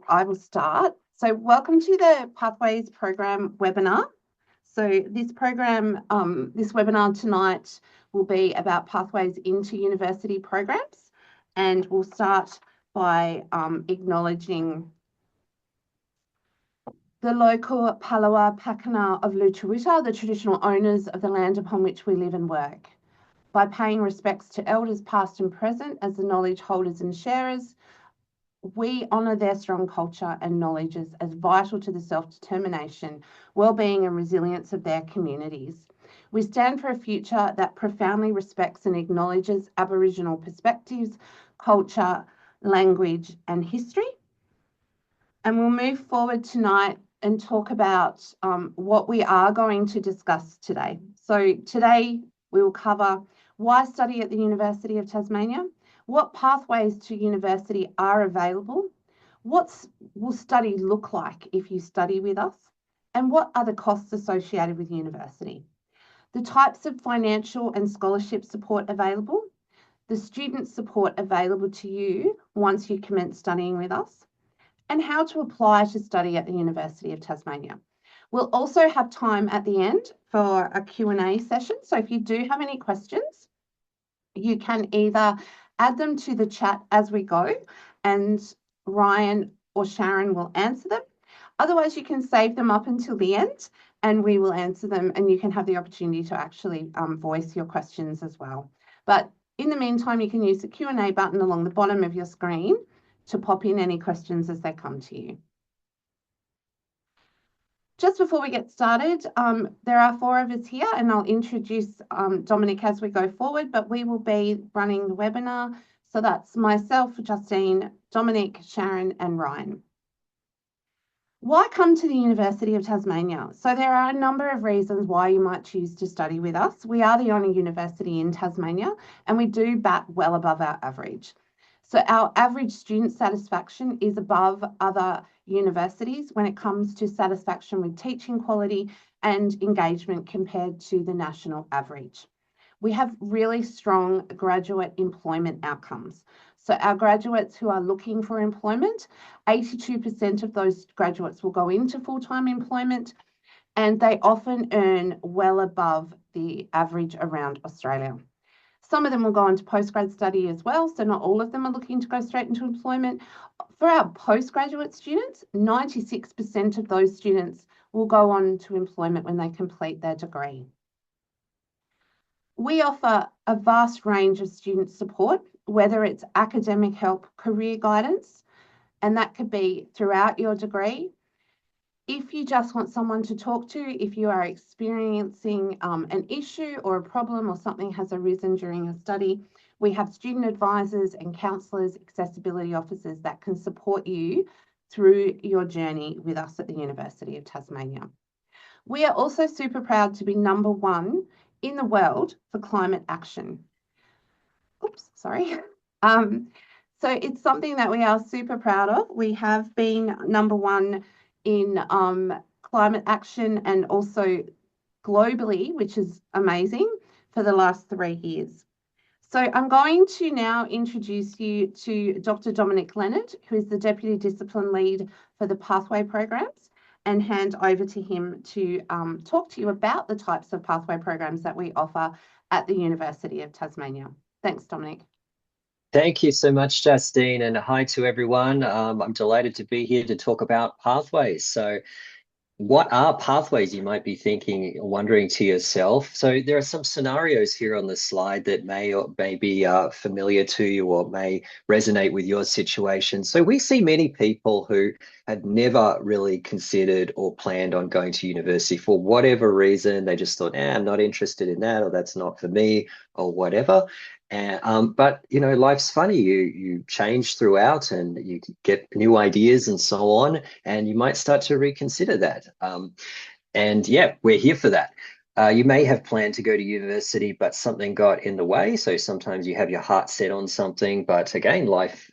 I will start. So welcome to the Pathways Program webinar. So this program, this webinar tonight will be about pathways into university programs, and we'll start by acknowledging the local Palawa Pakana of Lutruwita, the traditional owners of the land upon which we live and work. By paying respects to elders past and present as the knowledge holders and sharers, we honour their strong culture and knowledges as vital to the self-determination, well-being and resilience of their communities. We stand for a future that profoundly respects and acknowledges Aboriginal perspectives, culture, language and history. And we'll move forward tonight and talk about what we are going to discuss today. So today we will cover why study at the University of Tasmania, what pathways to university are available, what will study look like if you study with us, and what are the costs associated with university, the types of financial and scholarship support available, the student support available to you once you commence studying with us, and how to apply to study at the University of Tasmania. We'll also have time at the end for a Q&A session. So if you do have any questions, you can either add them to the chat as we go and Ryan or Sharon will answer them. Otherwise, you can save them up until the end and we will answer them, and you can have the opportunity to actually voice your questions as well. But in the meantime, you can use the Q&A button along the bottom of your screen to pop in any questions as they come to you. Just before we get started, there are 4 of us here, and I'll introduce Dominic as we go forward, but we will be running the webinar. So that's myself, Justine, Dominic, Sharon and Ryan. Why come to the University of Tasmania? So there are a number of reasons why you might choose to study with us. We are the only university in Tasmania and we do bat well above our average. So our average student satisfaction is above other universities when it comes to satisfaction with teaching quality and engagement compared to the national average. We have really strong graduate employment outcomes. So our graduates who are looking for employment, 82% of those graduates will go into full-time employment, and they often earn well above the average around Australia. Some of them will go on to postgrad study as well, so not all of them are looking to go straight into employment. For our postgraduate students, 96% of those students will go on to employment when they complete their degree. We offer a vast range of student support, whether it's academic help, career guidance, and that could be throughout your degree. If you just want someone to talk to, if you are experiencing an issue or a problem or something has arisen during a study, we have student advisors and counsellors, accessibility officers that can support you through your journey with us at the University of Tasmania. We are also super proud to be #1 in the world for climate action. Oops, sorry. So it's something that we are super proud of. We have been #1 in climate action and also globally, which is amazing, for the last 3 years. So I'm going to now introduce you to Dr. Dominic Leonard, who is the Deputy Discipline Lead for the Pathway Programs, and hand over to him to talk to you about the types of pathway programs that we offer at the University of Tasmania. Thanks, Dominic. Thank you so much, Justine, and hi to everyone. I'm delighted to be here to talk about pathways. So what are pathways, you might be thinking, wondering to yourself. So there are some scenarios here on the slide that may be familiar to you or may resonate with your situation. So we see many people who had never really considered or planned on going to university for whatever reason. They just thought, I'm not interested in that, or that's not for me, or whatever. But you know, life's funny. You change throughout, and you get new ideas and so on, and you might start to reconsider that. And yeah, we're here for that. You may have planned to go to university, but something got in the way. So sometimes you have your heart set on something, but again, life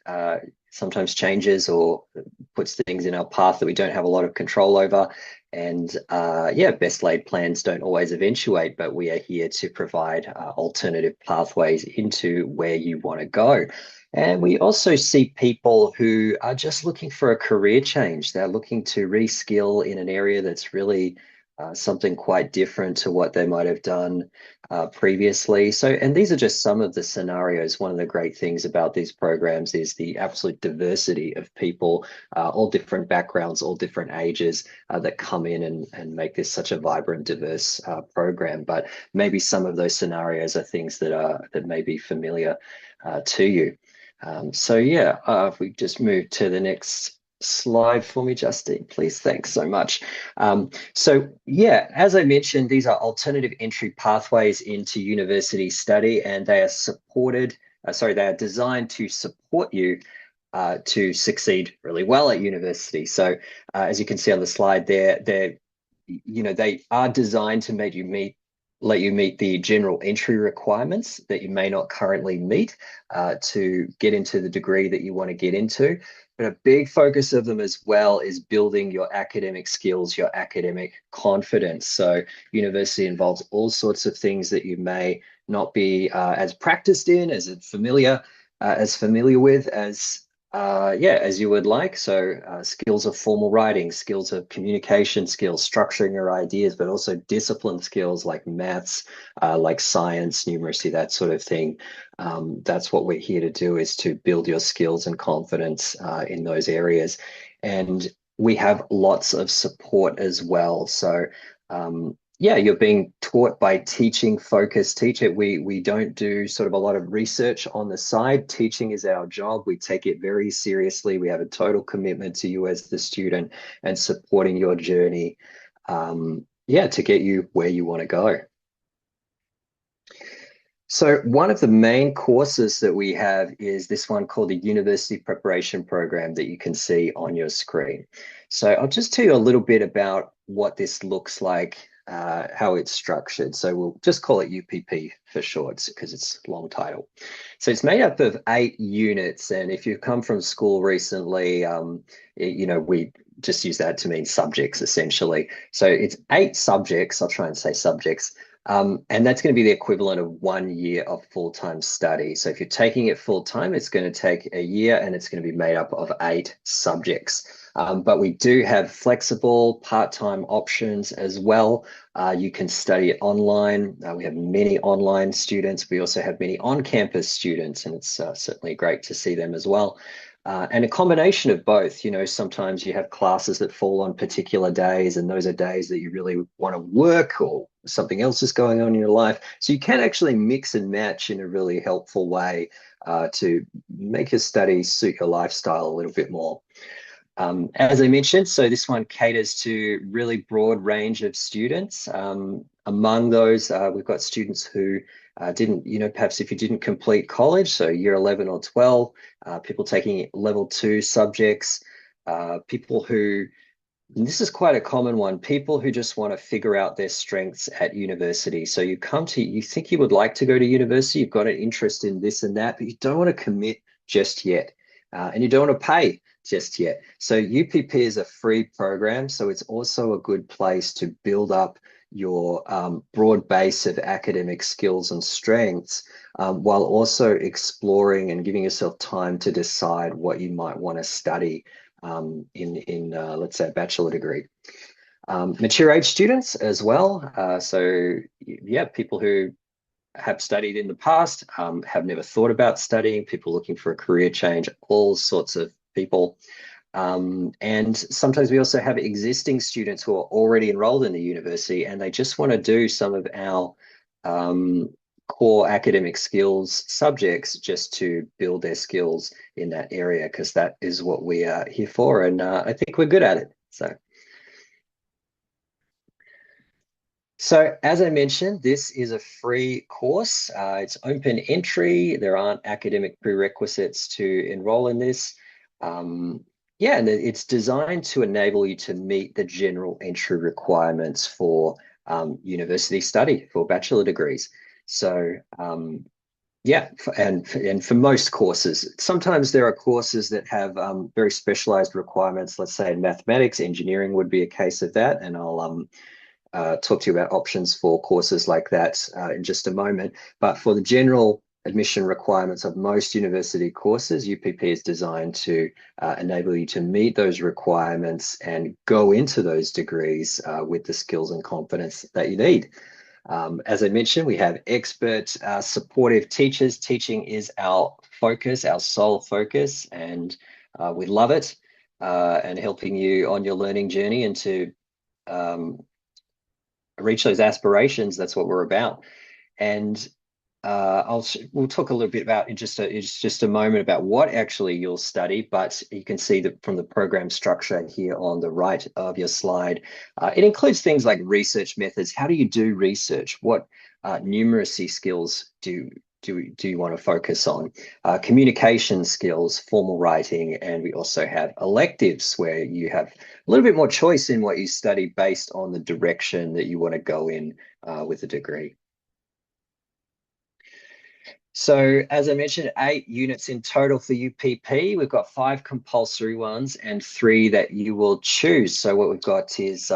sometimes changes or puts things in our path that we don't have a lot of control over. And yeah, best laid plans don't always eventuate, but we are here to provide alternative pathways into where you want to go. And we also see people who are just looking for a career change. They're looking to reskill in an area that's really something quite different to what they might have done previously. So, and these are just some of the scenarios. One of the great things about these programs is the absolute diversity of people, all different backgrounds, all different ages that come in and make this such a vibrant, diverse program. But maybe some of those scenarios are things that may be familiar to you. So yeah, if we just move to the next slide for me, Justine, please. Thanks so much. So yeah, as I mentioned, these are alternative entry pathways into university study, and they are supported, they are designed to support you to succeed really well at university. So as you can see on the slide there, they are designed to let you meet the general entry requirements that you may not currently meet to get into the degree that you want to get into. But a big focus of them as well is building your academic skills, your academic confidence. So university involves all sorts of things that you may not be as practiced in, as familiar with as you would like. So skills of formal writing, skills of communication skills, structuring your ideas, but also discipline skills like maths, like science, numeracy, that sort of thing. That's what we're here to do, is to build your skills and confidence in those areas. And we have lots of support as well. So yeah, you're being taught by teaching focused teacher. We don't do sort of a lot of research on the side. Teaching is our job. We take it very seriously. We have a total commitment to you as the student and supporting your journey, yeah, to get you where you want to go. So one of the main courses that we have is this one called the University Preparation Program that you can see on your screen. So I'll just tell you a little bit about what this looks like, how it's structured. So we'll just call it UPP for short because it's a long title. So it's made up of 8 units. And if you've come from school recently, we just use that to mean subjects essentially. So it's 8 subjects. I'll try and say subjects. And that's going to be the equivalent of 1 year of full-time study. So if you're taking it full-time, it's going to take a year and it's going to be made up of 8 subjects. But we do have flexible part-time options as well. You can study it online. We have many online students. We also have many on-campus students, and it's certainly great to see them as well. And a combination of both. Sometimes you have classes that fall on particular days, and those are days that you really want to work or something else is going on in your life. So you can actually mix and match in a really helpful way to make your studies suit your lifestyle a little bit more. As I mentioned, so this one caters to really broad range of students. Among those, we've got students who didn't, perhaps if you didn't complete college, so year 11 or 12, people taking level 2 subjects, people who, and this is quite a common one, people who just want to figure out their strengths at university. So you think you would like to go to university, you've got an interest in this and that, but you don't want to commit just yet. And you don't want to pay just yet. So UPP is a free program, so it's also a good place to build up your broad base of academic skills and strengths, while also exploring and giving yourself time to decide what you might want to study in let's say, a bachelor degree. Mature age students as well. So yeah, people who have studied in the past, have never thought about studying, people looking for a career change, all sorts of people. And sometimes we also have existing students who are already enrolled in the university and they just want to do some of our core academic skills subjects just to build their skills in that area, because that is what we are here for. And I think we're good at it. So as I mentioned, this is a free course. It's open entry. There aren't academic prerequisites to enroll in this. Yeah, and it's designed to enable you to meet the general entry requirements for university study, for bachelor degrees. So Yeah, and for most courses, sometimes there are courses that have very specialized requirements. Let's say in mathematics, engineering would be a case of that, and I'll talk to you about options for courses like that in just a moment. But for the general admission requirements of most university courses, UPP is designed to enable you to meet those requirements and go into those degrees with the skills and confidence that you need. As I mentioned, we have expert supportive teachers. Teaching is our focus, our sole focus, and we love it and helping you on your learning journey and to reach those aspirations. That's what we're about. And we'll talk a little bit about in just a moment about what actually you'll study, but you can see that from the program structure here on the right of your slide, it includes things like research methods. How do you do research? What numeracy skills do you want to focus on? Communication skills, formal writing, and we also have electives where you have a little bit more choice in what you study based on the direction that you want to go in with a degree. So as I mentioned, 8 units in total for UPP. We've got 5 compulsory ones and 3 that you will choose. So what we've got is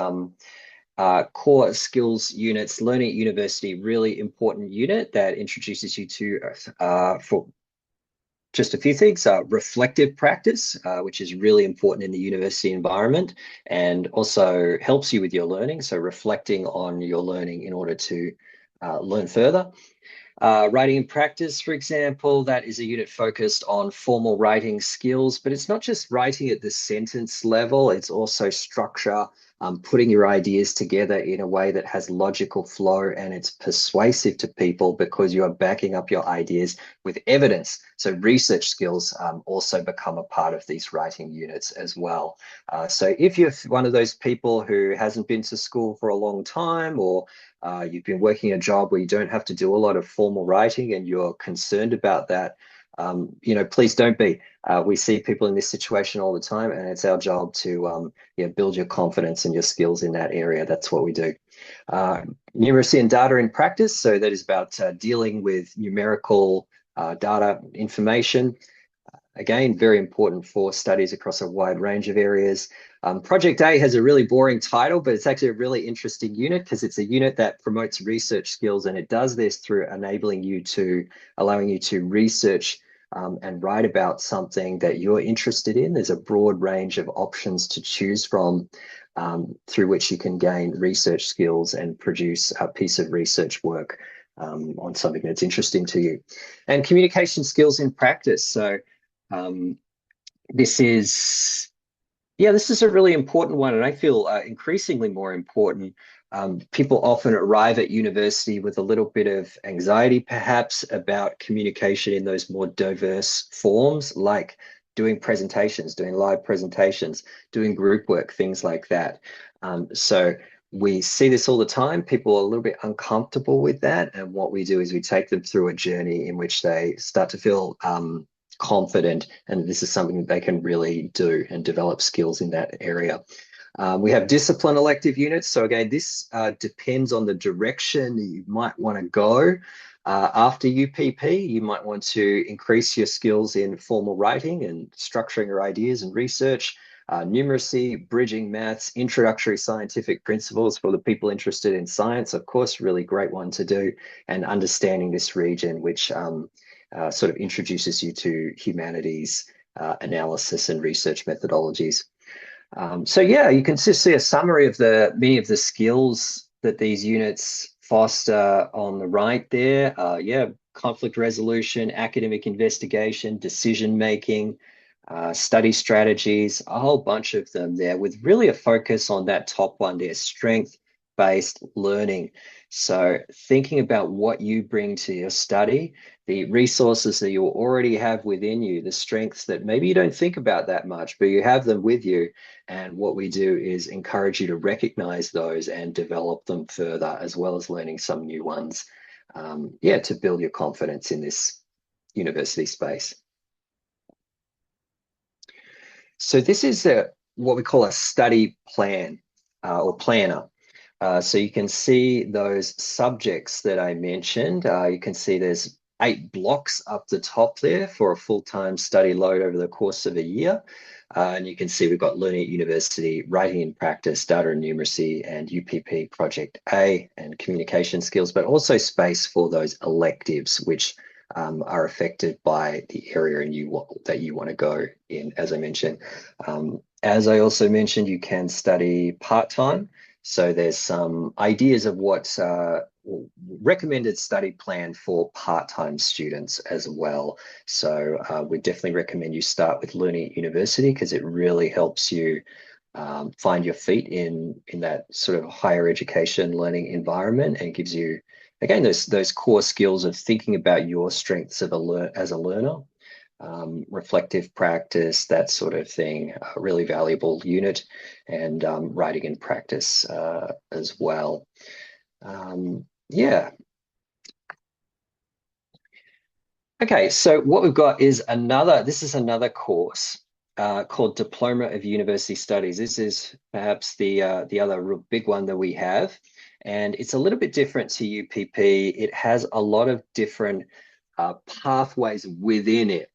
core skills units, learning at university, really important unit that introduces you to, for just a few things, reflective practice, which is really important in the university environment and also helps you with your learning. So reflecting on your learning in order to learn further. Writing in practice, for example, that is a unit focused on formal writing skills, but it's not just writing at the sentence level, it's also structure, putting your ideas together in a way that has logical flow and it's persuasive to people because you are backing up your ideas with evidence. So research skills also become a part of these writing units as well. So if you're one of those people who hasn't been to school for a long time, or you've been working a job where you don't have to do a lot of formal writing and you're concerned about that, please don't be. We see people in this situation all the time, and it's our job to build your confidence and your skills in that area. That's what we do. Numeracy and data in practice. So that is about dealing with numerical data information. Again, very important for studies across a wide range of areas. Project A has a really boring title, but it's actually a really interesting unit because it's a unit that promotes research skills, and it does this through allowing you to research and write about something that you're interested in. There's a broad range of options to choose from through which you can gain research skills and produce a piece of research work on something that's interesting to you. And communication skills in practice. So this is a really important one, and I feel increasingly more important. People often arrive at university with a little bit of anxiety, perhaps, about communication in those more diverse forms, like doing presentations, doing live presentations, doing group work, things like that. So we see this all the time. People are a little bit uncomfortable with that, and what we do is we take them through a journey in which they start to feel confident, and this is something that they can really do and develop skills in that area. We have discipline elective units. So again, this depends on the direction that you might want to go. After UPP, you might want to increase your skills in formal writing and structuring your ideas and research, numeracy, bridging maths, introductory scientific principles for the people interested in science, of course, really great one to do, and understanding this region, which sort of introduces you to humanities analysis and research methodologies. So yeah, you can just see a summary of many of the skills that these units foster on the right there. Conflict resolution, academic investigation, decision making, study strategies, a whole bunch of them there, with really a focus on that top one there, strength-based learning. So thinking about what you bring to your study, the resources that you already have within you, the strengths that maybe you don't think about that much, but you have them with you. And what we do is encourage you to recognize those and develop them further, as well as learning some new ones, to build your confidence in this university space. So this is what we call a study plan or planner. So you can see those subjects that I mentioned. You can see there's 8 blocks up the top there for a full-time study load over the course of a year. And you can see we've got Learning at University, Writing in Practice, Data and Numeracy, and UPP Project A, and Communication Skills, but also space for those electives, which are affected by the area that you want to go in, as I mentioned. As I also mentioned, you can study part-time. So there's some ideas of what's recommended study plan for part-time students as well. So we definitely recommend you start with Learning at University because it really helps you find your feet in that sort of higher education learning environment, and gives you, again, those core skills of thinking about your strengths as a learner. Reflective practice, that sort of thing, a really valuable unit, and writing in practice as well. Yeah. Okay, so what we've got is this is another course called Diploma of University Studies. This is perhaps the other real big one that we have, and it's a little bit different to UPP. It has a lot of different pathways within it.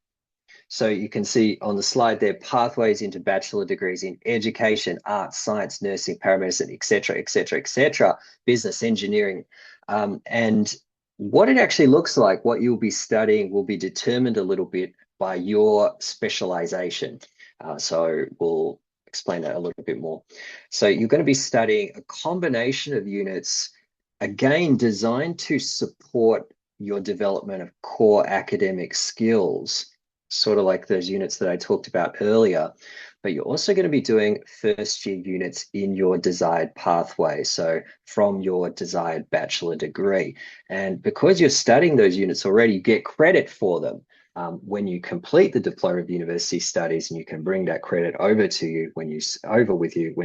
So you can see on the slide there, pathways into bachelor degrees in education, arts, science, nursing, paramedicine, etc., business, engineering. And what it actually looks like, what you'll be studying, will be determined a little bit by your specialization. So we'll explain that a little bit more. So you're going to be studying a combination of units, again, designed to support your development of core academic skills, sort of like those units that I talked about earlier. But you're also going to be doing first year units in your desired pathway, so from your desired bachelor degree. And because you're studying those units already, you get credit for them when you complete the Diploma of University Studies, and you can bring that credit over with you when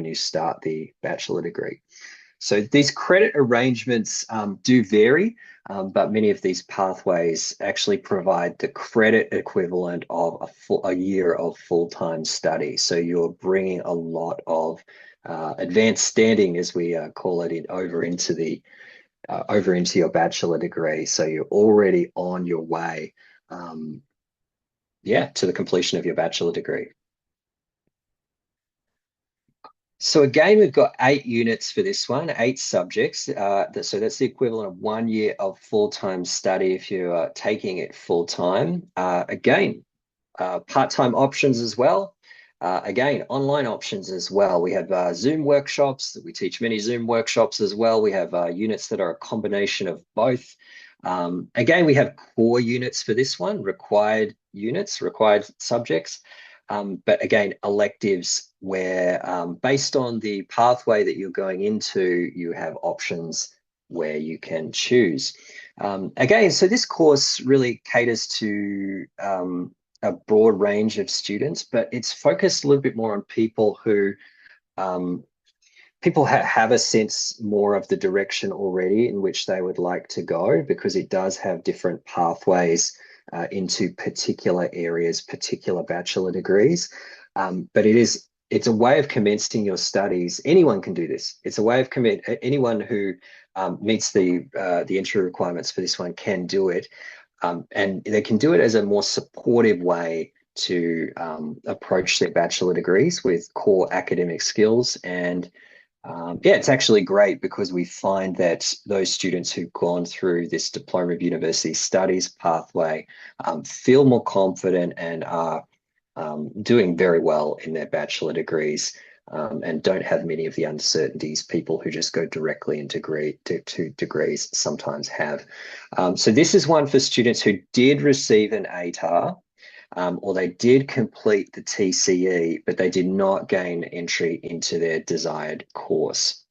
you start the bachelor degree. So these credit arrangements do vary, but many of these pathways actually provide the credit equivalent of a year of full-time study. So you're bringing a lot of advanced standing, as we call it, over into your bachelor degree. So you're already on your way, to the completion of your bachelor degree. So again, we've got 8 units for this one, 8 subjects. So that's the equivalent of 1 year of full-time study if you're taking it full-time. Again, part-time options as well. Again, online options as well. We have Zoom workshops. We teach many Zoom workshops as well. We have units that are a combination of both. Again, we have core units for this one, required subjects. But again, electives where based on the pathway that you're going into, you have options where you can choose. Again, so this course really caters to a broad range of students, but it's focused a little bit more on people who have a sense more of the direction already in which they would like to go, because it does have different pathways into particular areas, particular bachelor degrees. But it's a way of commencing your studies. Anyone can do this. It's a way of anyone who meets the entry requirements for this one can do it. And they can do it as a more supportive way to approach their bachelor degrees with core academic skills. And it's actually great because we find that those students who've gone through this Diploma of University Studies pathway feel more confident and are doing very well in their bachelor degrees, and don't have many of the uncertainties people who just go directly into degrees sometimes have. So this is one for students who did receive an ATAR, or they did complete the TCE, but they did not gain entry into their desired course.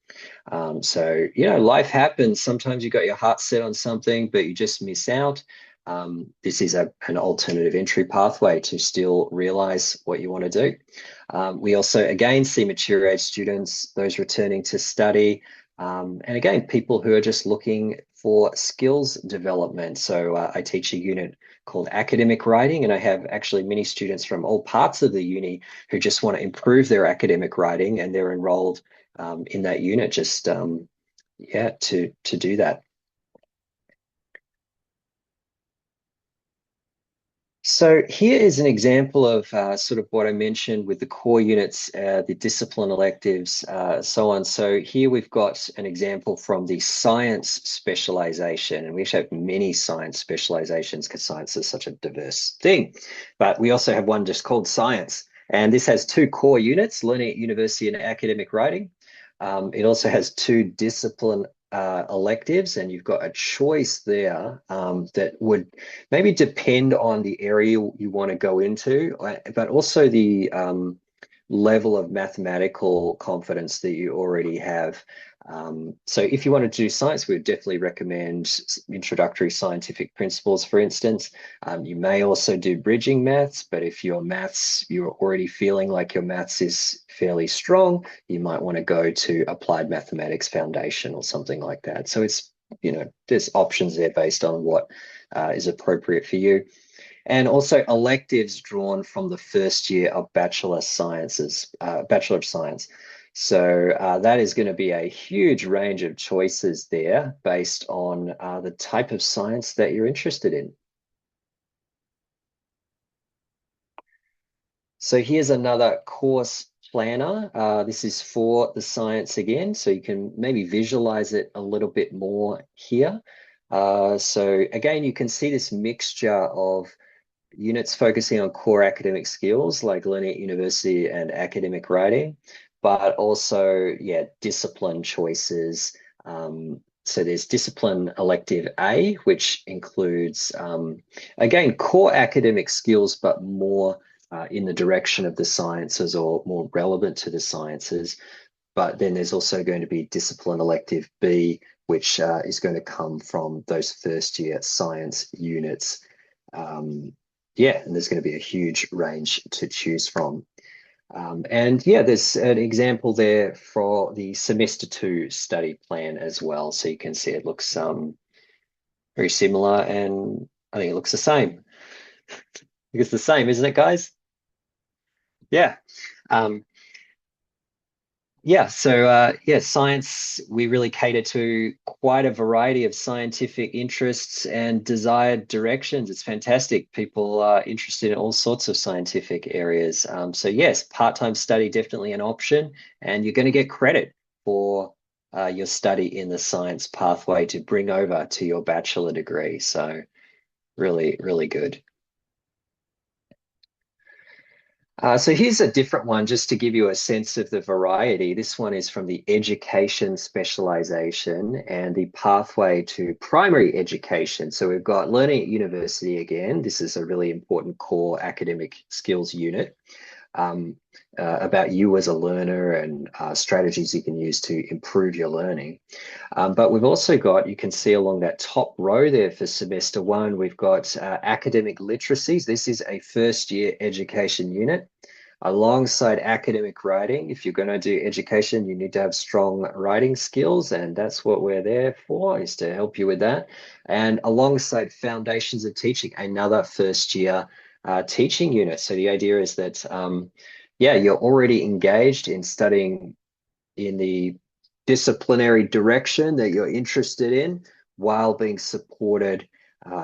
So, life happens. Sometimes you got your heart set on something, but you just miss out. This is an alternative entry pathway to still realize what you want to do. We also, again, see mature age students, those returning to study, and again, people who are just looking for skills development. So I teach a unit called academic writing, and I have actually many students from all parts of the uni who just want to improve their academic writing, and they're enrolled in that unit just to do that. So here is an example of sort of what I mentioned with the core units, the discipline electives, so on. So here we've got an example from the science specialization, and we actually have many science specializations because science is such a diverse thing. But we also have one just called science, and this has two core units, learning at university and academic writing. It also has two discipline electives, and you've got a choice there that would maybe depend on the area you want to go into, but also the level of mathematical confidence that you already have. So if you want to do science, we would definitely recommend introductory scientific principles, for instance. You may also do bridging maths, but if you're already feeling like your maths is fairly strong, you might want to go to applied mathematics foundation or something like that. So it's, there's options there based on what is appropriate for you. And also electives drawn from the first year of Bachelor of Science. So that is going to be a huge range of choices there based on the type of science that you're interested in. So here's another course planner. This is for the science again, so you can maybe visualize it a little bit more here. So again, you can see this mixture of units focusing on core academic skills like learning at university and academic writing, but also, discipline choices. So there's discipline elective A, which includes, again, core academic skills, but more in the direction of the sciences or more relevant to the sciences. But then there's also going to be discipline elective B, which is going to come from those first year science units. And there's going to be a huge range to choose from. There's an example there for the semester 2 study plan as well. So you can see it looks very similar, and I think it looks the same. I think it's the same, isn't it, guys? Yeah. Science, we really cater to quite a variety of scientific interests and desired directions. It's fantastic. People are interested in all sorts of scientific areas. So yes, part-time study definitely an option, and you're going to get credit for your study in the science pathway to bring over to your bachelor degree. So really, really good. So here's a different one just to give you a sense of the variety. This one is from the education specialization and the pathway to primary education. So we've got learning at university again. This is a really important core academic skills unit about you as a learner and strategies you can use to improve your learning. But we've also got, you can see along that top row there for semester 1, we've got academic literacies. This is a first year education unit. Alongside academic writing, if you're going to do education, you need to have strong writing skills, and that's what we're there for, is to help you with that. And alongside foundations of teaching, another first year teaching unit. So the idea is that, you're already engaged in studying in the disciplinary direction that you're interested in, while being supported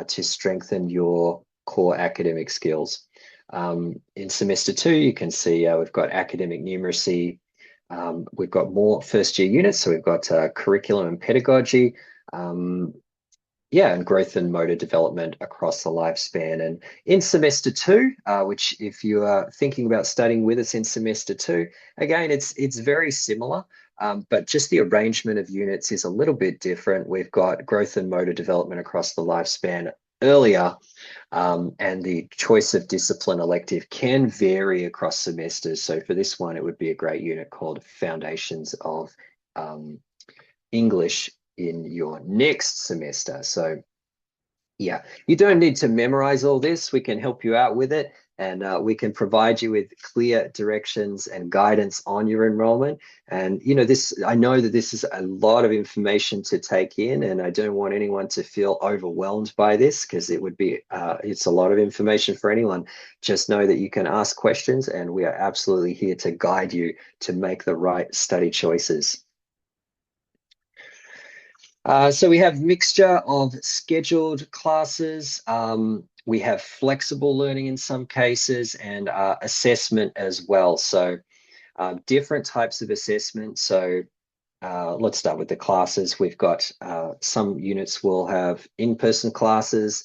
to strengthen your core academic skills. In semester 2, you can see we've got academic numeracy. We've got more first year units. So we've got curriculum and pedagogy, and growth and motor development across the lifespan. And in semester 2, which if you are thinking about studying with us in semester 2, again, it's very similar, but just the arrangement of units is a little bit different. We've got growth and motor development across the lifespan earlier, and the choice of discipline elective can vary across semesters. So for this one, it would be a great unit called Foundations of English in your next semester. So you don't need to memorize all this. We can help you out with it, and we can provide you with clear directions and guidance on your enrollment. And I know that this is a lot of information to take in, and I don't want anyone to feel overwhelmed by this, because it would be it's a lot of information for anyone. Just know that you can ask questions, and we are absolutely here to guide you to make the right study choices. So we have mixture of scheduled classes, We have flexible learning in some cases and assessment as well. So different types of assessment. So let's start with the classes. We've got some units will have in-person classes,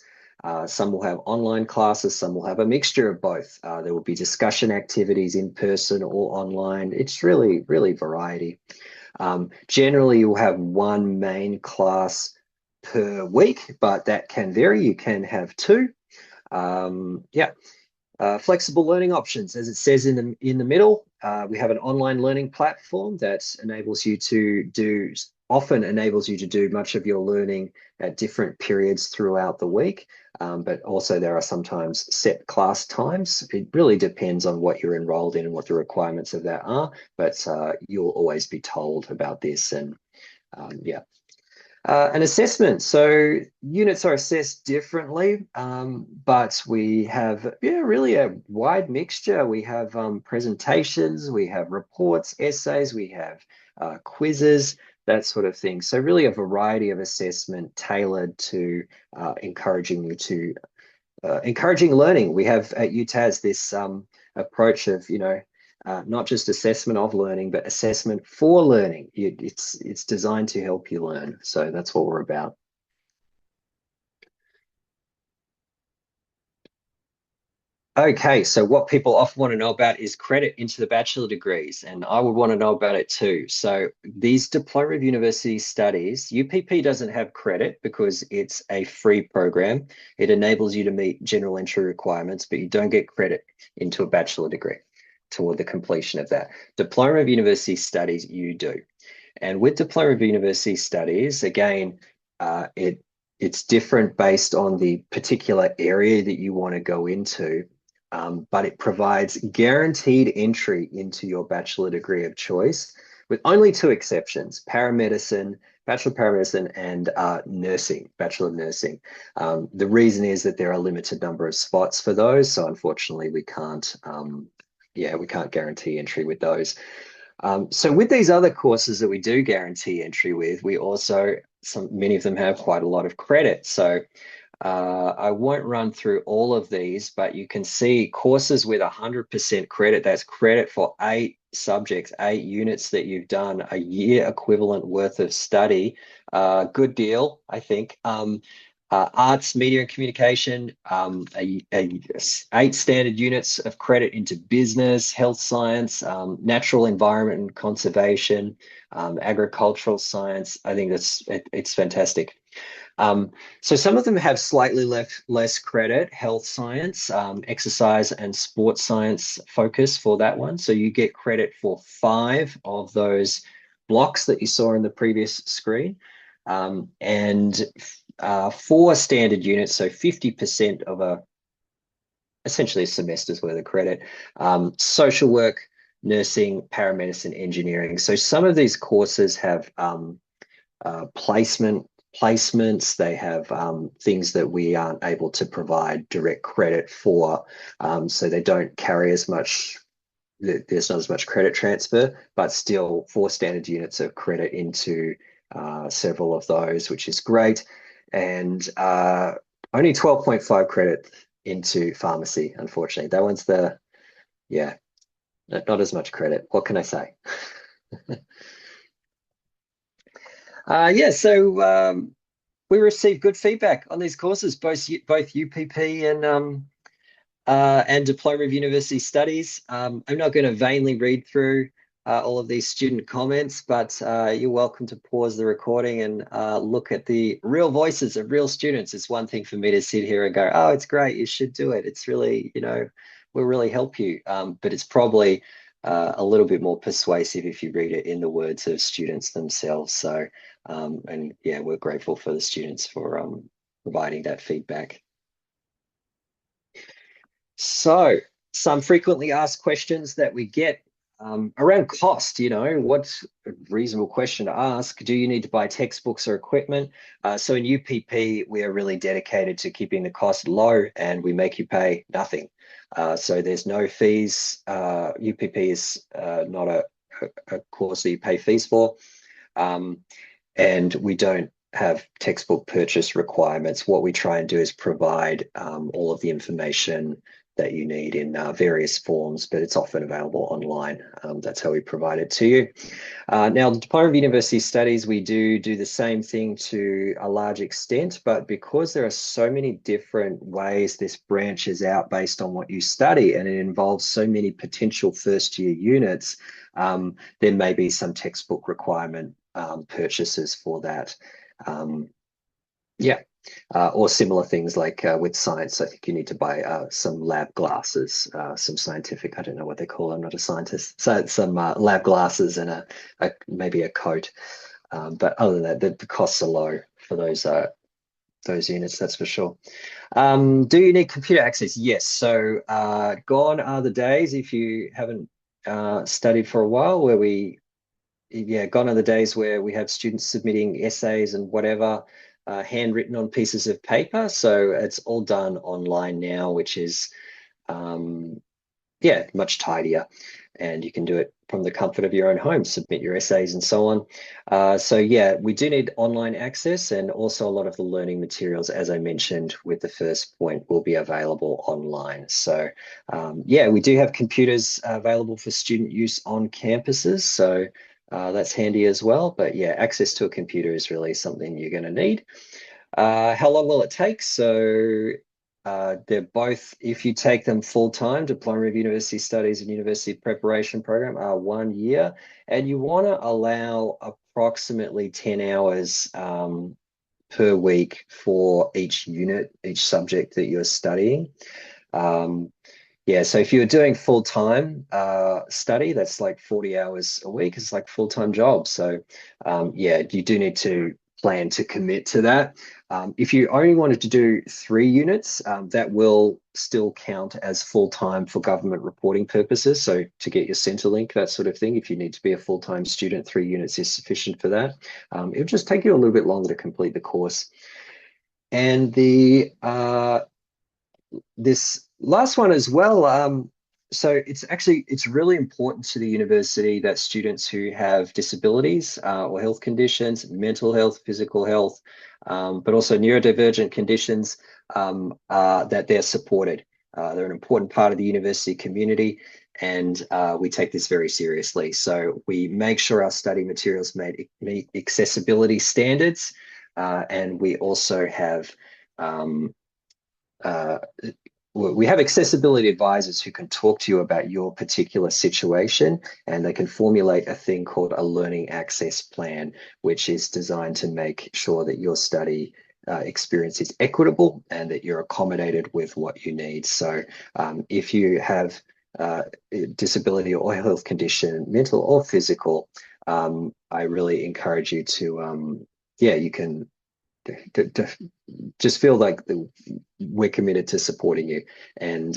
some will have online classes, some will have a mixture of both. There will be discussion activities in person or online. It's really, really variety. Generally, you'll have one main class per week, but that can vary. You can have two. Yeah. Flexible learning options, as it says in the middle, we have an online learning platform that often enables you to do much of your learning at different periods throughout the week. But also there are sometimes set class times. It really depends on what you're enrolled in and what the requirements of that are. But you'll always be told about this, and yeah. An assessment. So units are assessed differently, but we have really a wide mixture. We have presentations, we have reports, essays, we have quizzes, that sort of thing. So really a variety of assessment tailored to encouraging learning. We have at UTAS this approach of, not just assessment of learning, but assessment for learning. It's designed to help you learn. So that's what we're about. Okay, so what people often want to know about is credit into the bachelor degrees, and I would want to know about it too. So these Diploma of University Studies, UPP doesn't have credit because it's a free program. It enables you to meet general entry requirements, but you don't get credit into a bachelor degree toward the completion of that. Diploma of University Studies, you do. And with Diploma of University Studies, again, it's different based on the particular area that you want to go into, but it provides guaranteed entry into your bachelor degree of choice with only two exceptions: paramedicine, Bachelor of Paramedicine, and nursing, Bachelor of Nursing. The reason is that there are a limited number of spots for those, so unfortunately we can't guarantee entry with those. So with these other courses that we do guarantee entry with, we also, many of them have quite a lot of credit. So I won't run through all of these, but you can see courses with 100% credit. That's credit for 8 subjects, 8 units that you've done, a year equivalent worth of study. Good deal, I think. Arts, media and communication, 8 standard units of credit into business, health science, natural environment and conservation, agricultural science. I think it's fantastic. So some of them have slightly less credit: health science, exercise and sports science focus for that one. So you get credit for 5 of those blocks that you saw in the previous screen. And 4 standard units, so 50% of essentially a semester's worth of credit: social work, nursing, paramedicine, engineering. So some of these courses have placements. They have things that we aren't able to provide direct credit for, so they don't carry as much. There's not as much credit transfer, but still 4 standard units of credit into several of those, which is great. And only 12.5 credit into pharmacy, unfortunately. That one's not as much credit. What can I say? So we received good feedback on these courses, both UPP and Diploma of University Studies. I'm not going to vainly read through all of these student comments, but you're welcome to pause the recording and look at the real voices of real students. It's one thing for me to sit here and go, oh, it's great, you should do it. It's really, will really help you. But it's probably a little bit more persuasive if you read it in the words of students themselves. So, and yeah, we're grateful for the students for providing that feedback. So some frequently asked questions that we get around cost, what's a reasonable question to ask? Do you need to buy textbooks or equipment? So in UPP, we are really dedicated to keeping the cost low, and we make you pay nothing. So there's no fees. UPP is not a course that you pay fees for. And we don't have textbook purchase requirements, what we try and do is provide all of the information that you need in various forms, but it's often available online. That's how we provide it to you. Now, the Diploma of University Studies, we do the same thing to a large extent, but because there are so many different ways this branches out based on what you study, and it involves so many potential first-year units, there may be some textbook requirement purchases for that. Or similar things like with science, I think you need to buy some lab glasses, some scientific, I don't know what they call, I'm not a scientist, so some lab glasses and maybe a coat. But other than that, the costs are low for those units, that's for sure. Do you need computer access? Yes. So gone are the days, if you haven't studied for a while, where gone are the days where we have students submitting essays and whatever handwritten on pieces of paper. So it's all done online now, which is much tidier, and you can do it from the comfort of your own home, submit your essays and so on. So we do need online access, and also a lot of the learning materials, as I mentioned with the first point, will be available online. So we do have computers available for student use on campuses, so that's handy as well. But access to a computer is really something you're going to need. How long will it take? So they're both, if you take them full-time, Diploma of University Studies and University Preparation Program, are 1 year, and you want to allow approximately 10 hours per week for each unit, each subject that you're studying. So if you're doing full-time study, that's like 40 hours a week. It's like a full-time job. So you do need to plan to commit to that. If you only wanted to do 3 units, that will still count as full-time for government reporting purposes. So to get your Centrelink, that sort of thing, if you need to be a full-time student, 3 units is sufficient for that. It'll just take you a little bit longer to complete the course. And this last one as well, so it's really important to the university that students who have disabilities or health conditions, mental health, physical health, but also neurodivergent conditions, that they're supported. They're an important part of the university community, and we take this very seriously. So we make sure our study materials meet accessibility standards, and we also have accessibility advisors who can talk to you about your particular situation, and they can formulate a thing called a learning access plan, which is designed to make sure that your study experience is equitable and that you're accommodated with what you need. So if you have disability or health condition, mental or physical, I really encourage you to, you can just feel like we're committed to supporting you, and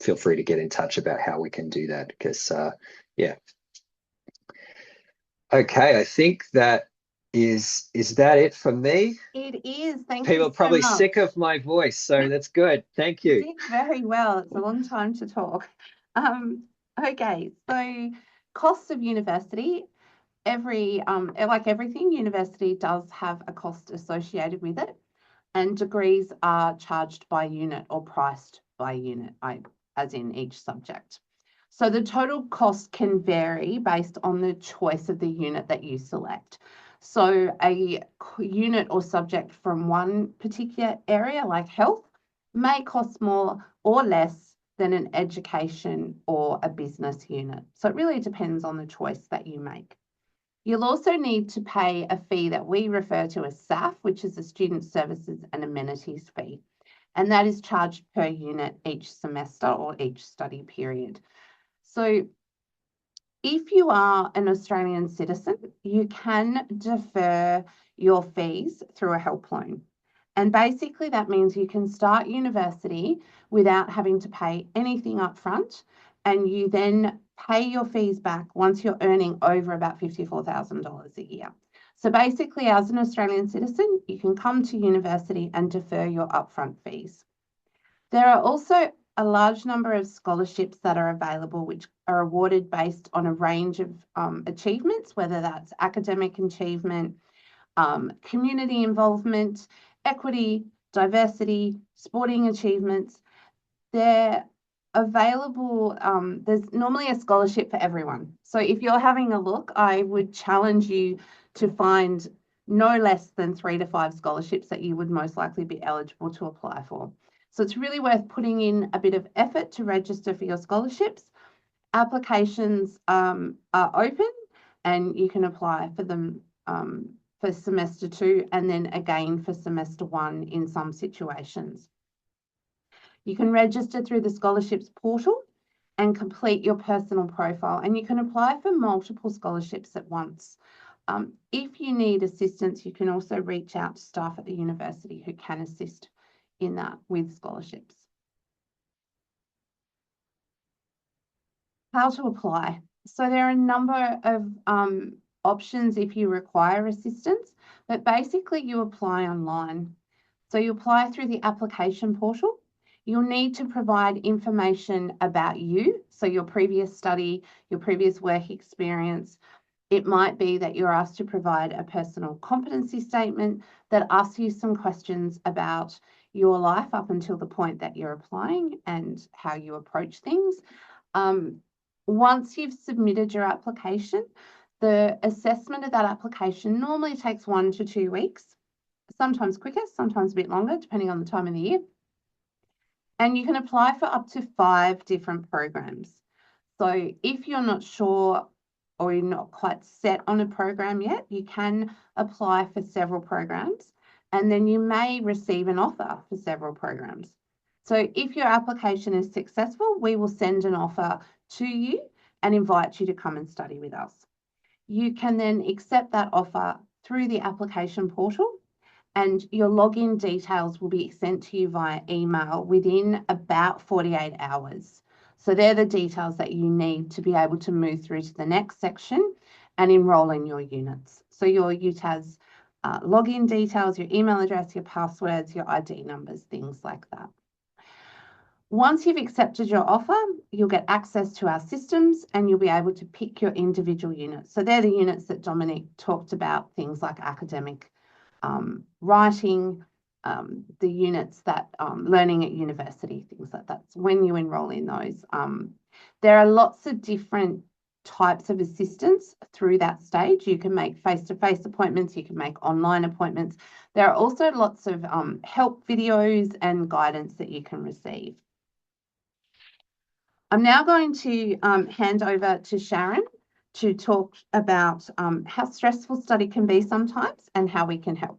feel free to get in touch about how we can do that, because okay, I think that is that it for me? It is. Thank People you are probably so much. sick of my voice, so that's good. Thank you. You did very well. It's a long time to talk. Okay, so costs of university. Like everything, university does have a cost associated with it, and degrees are charged by unit or priced by unit, as in each subject. So the total cost can vary based on the choice of the unit that you select. So a unit or subject from one particular area, like health, may cost more or less than an education or a business unit. So it really depends on the choice that you make. You'll also need to pay a fee that we refer to as SAF, which is a Student Services and Amenities fee, and that is charged per unit each semester or each study period. So if you are an Australian citizen, you can defer your fees through a help loan. And basically that means you can start university without having to pay anything up front, and you then pay your fees back once you're earning over about $54,000 a year. So basically, as an Australian citizen, you can come to university and defer your upfront fees. There are also a large number of scholarships that are available, which are awarded based on a range of achievements, whether that's academic achievement, community involvement, equity, diversity, sporting achievements. They're available. There's normally a scholarship for everyone. So if you're having a look, I would challenge you to find no less than 3 to 5 scholarships that you would most likely be eligible to apply for. So it's really worth putting in a bit of effort to register for your scholarships. Applications are open and you can apply for them for semester 2 and then again for semester 1 in some situations. You can register through the scholarships portal and complete your personal profile, and you can apply for multiple scholarships at once. If you need assistance, you can also reach out to staff at the university who can assist in that with scholarships. How to apply. So there are a number of options if you require assistance, but basically you apply online. So you apply through the application portal. You'll need to provide information about you, so your previous study, your previous work experience. It might be that you're asked to provide a personal competency statement that asks you some questions about your life up until the point that you're applying and how you approach things. Once you've submitted your application, the assessment of that application normally takes 1 to 2 weeks, sometimes quicker, sometimes a bit longer, depending on the time of the year. And you can apply for up to 5 different programs. So if you're not sure or you're not quite set on a program yet, you can apply for several programs and then you may receive an offer for several programs. So if your application is successful, we will send an offer to you and invite you to come and study with us. You can then accept that offer through the application portal, and your login details will be sent to you via email within about 48 hours. So they're the details that you need to be able to move through to the next section and enroll in your units. So your UTAS login details, your email address, your passwords, your ID numbers, things like that. Once you've accepted your offer, you'll get access to our systems and you'll be able to pick your individual units. So they're the units that Dominic talked about, things like academic writing, the units that learning at university, things like that. So when you enroll in those, there are lots of different types of assistance through that stage. You can make face-to-face appointments, you can make online appointments. There are also lots of help videos and guidance that you can receive. I'm now going to hand over to Sharon to talk about how stressful study can be sometimes and how we can help.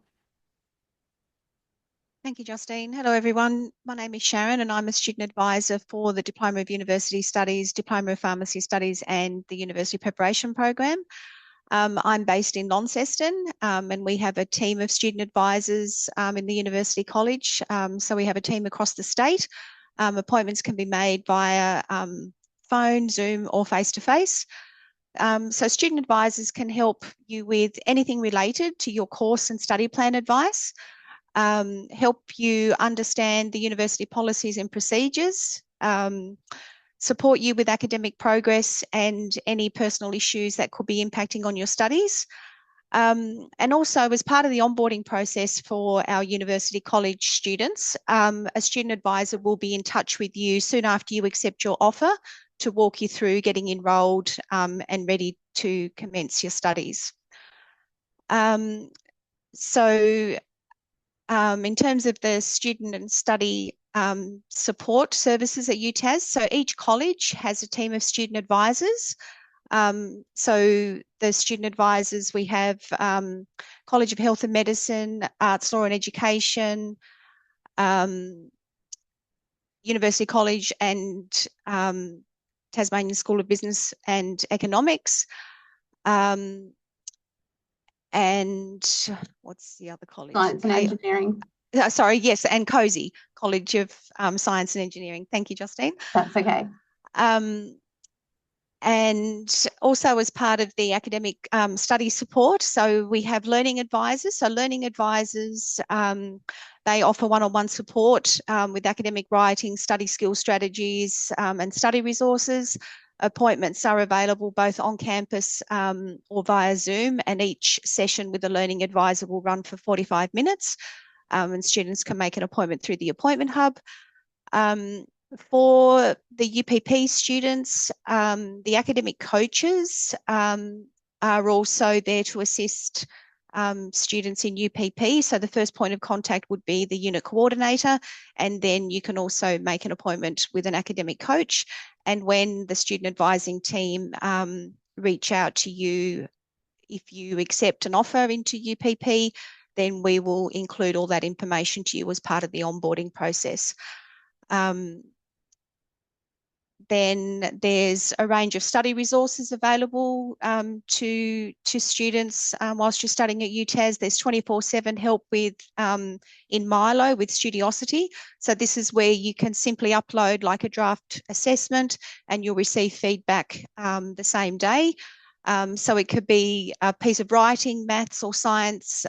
Thank you, Justine. Hello, everyone. My name is Sharon and I'm a student advisor for the Diploma of University Studies, Diploma of Pharmacy Studies and the University Preparation Program. I'm based in Launceston and we have a team of student advisors in the University College. So we have a team across the state. Appointments can be made via phone, Zoom or face-to-face. So student advisors can help you with anything related to your course and study plan advice, help you understand the university policies and procedures, support you with academic progress and any personal issues that could be impacting on your studies. And also as part of the onboarding process for our University College students, a student advisor will be in touch with you soon after you accept your offer to walk you through getting enrolled and ready to commence your studies. In terms of the student and study support services at UTAS, so each college has a team of student advisors. So the student advisors, we have College of Health and Medicine, Arts, Law and Education, University College and Tasmanian School of Business and Economics. And what's the other college? Science and Engineering. Sorry, yes, and COSI, College of Science and Engineering. Thank you, Justine. That's okay. And also as part of the academic study support, so we have learning advisors. So learning advisors, they offer one-on-one support with academic writing, study skill strategies and study resources. Appointments are available both on campus or via Zoom, and each session with a learning advisor will run for 45 minutes, and students can make an appointment through the appointment hub. For the UPP students, the academic coaches are also there to assist students in UPP. So the first point of contact would be the unit coordinator, and then you can also make an appointment with an academic coach. And when the student advising team reach out to you, if you accept an offer into UPP, then we will include all that information to you as part of the onboarding process. Then there's a range of study resources available to students whilst you're studying at UTAS. There's 24/7 help with in Milo with Studiosity. So this is where you can simply upload like a draft assessment and you'll receive feedback the same day. So it could be a piece of writing, maths or science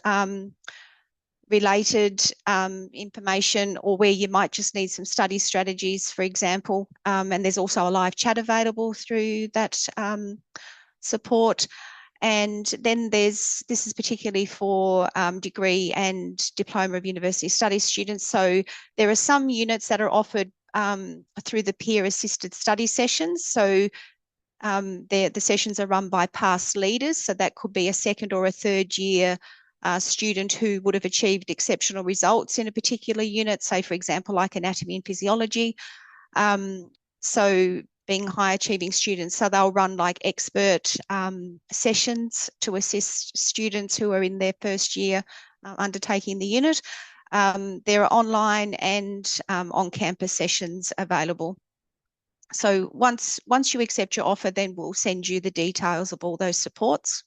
related information, or where you might just need some study strategies, for example. And there's also a live chat available through that support. And then this is particularly for degree and Diploma of University Studies students. So there are some units that are offered through the peer assisted study sessions. So the sessions are run by past leaders. So that could be a second or a third year student who would have achieved exceptional results in a particular unit, say, for example, like anatomy and physiology. So being high achieving students, so they'll run like expert sessions to assist students who are in their first year undertaking the unit. There are online and on-campus sessions available. So once you accept your offer, then we'll send you the details of all those supports.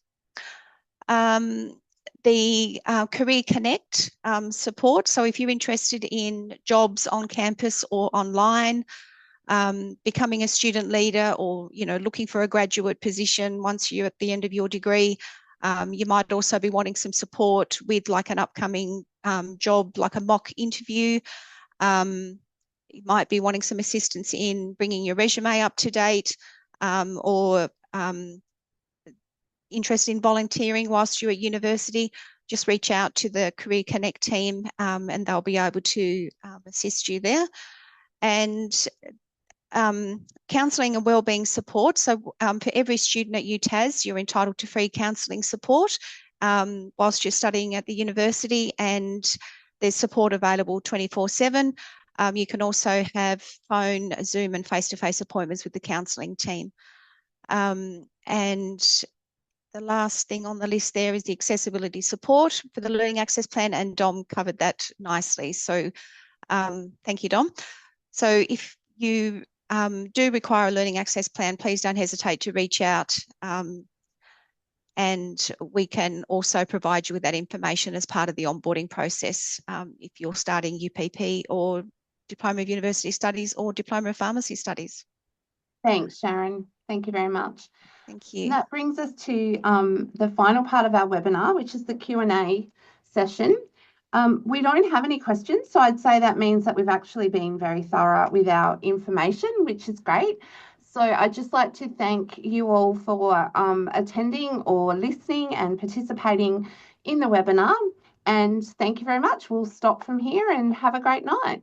The Career Connect support. So if you're interested in jobs on campus or online, becoming a student leader, or looking for a graduate position once you're at the end of your degree, you might also be wanting some support with like an upcoming job, like a mock interview. You might be wanting some assistance in bringing your resume up to date, or interested in volunteering whilst you're at university. Just reach out to the Career Connect team and they'll be able to assist you there. And counselling and wellbeing support. So for every student at UTAS, you're entitled to free counselling support whilst you're studying at the university, and there's support available 24/7. You can also have phone, Zoom and face-to-face appointments with the counselling team. And the last thing on the list there is the accessibility support for the Learning Access Plan, and Dom covered that nicely. So thank you, Dom. So if you do require a Learning Access Plan, please don't hesitate to reach out, and we can also provide you with that information as part of the onboarding process if you're starting UPP or Diploma of University Studies or Diploma of Pharmacy Studies. Thanks, Sharon. Thank you very much. Thank you. And that brings us to the final part of our webinar, which is the Q&A session. We don't have any questions, so I'd say that means that we've actually been very thorough with our information, which is great. So I'd just like to thank you all for attending or listening and participating in the webinar. And thank you very much. We'll stop from here and have a great night.